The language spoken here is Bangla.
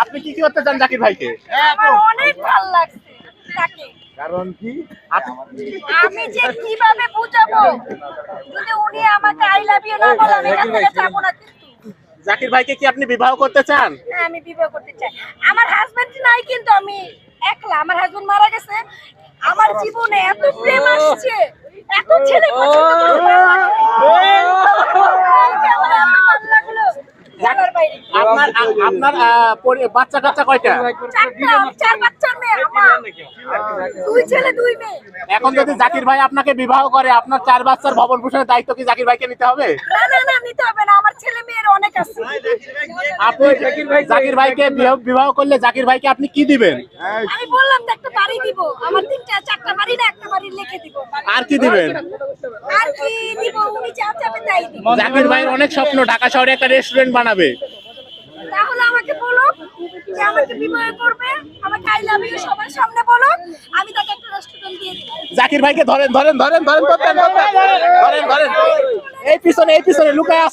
আপনি কি কি করতে চান জাকির ভাইকে? আমার অনেক ভালো লাগছে তাকে। কারণ কি? আমি যে কিভাবে বুঝাবো, যদি উনি আমাকে আই লাভ ইউ না বলে আমি এখান থেকে যাবো না। কিন্তু জাকির ভাইকে কি আপনি বিবাহ করতে চান? হ্যাঁ, আমি বিবাহ করতে চাই। আমার হাজবেন্ড নাই, কিন্তু আমি একলা। আমার হাজবেন্ড মারা গেছে। আমার জীবনে এত প্রেম আসছে, এত ছেলে পছন্দ করে আমার এত ভালো লাগলো। জানার বাইরে। আপনার বাচ্চা কাচ্চা কয়টা? চারটা, 4 বাচ্চার মেয়ে আমার। 2 ছেলে 2 মেয়ে। এখন যদি জাকির ভাই আপনাকে বিবাহ করে, আপনার 4 বাচ্চার ভরণ পোষণের দায়িত্ব কি জাকির ভাইকে নিতে হবে? না না না, নিতে হবে না। আমার ছেলে মেয়ের অনেক আছে। আপনি জাকির ভাইকে বিবাহ করলে জাকির ভাইকে আপনি কি দিবেন? আমি বললাম তো একটা বাড়ি দিব। আমার 3টা 4টা বাড়ি না, একটা বাড়ি লিখে দিব। আর কি দিবেন? আর কি দিব? উনি যা চাবে তাই দিব। জাকির ভাইয়ের অনেক স্বপ্ন ঢাকা শহরে একটা রেস্টুরেন্ট বানাবে। তাহলে আমাকে বলো যে আমাকে বিবাহ করবে, আমাকে আই লাভ ইউ সবার সামনে বলো, আমি তাকে একটা রেস্টুরেন্ট দিয়ে দিব। জাকির ভাইকে ধরেন ধরেন ধরেন ধরেন ধরেন ধরেন ধরেন এই পিছনে লুকায় আছে।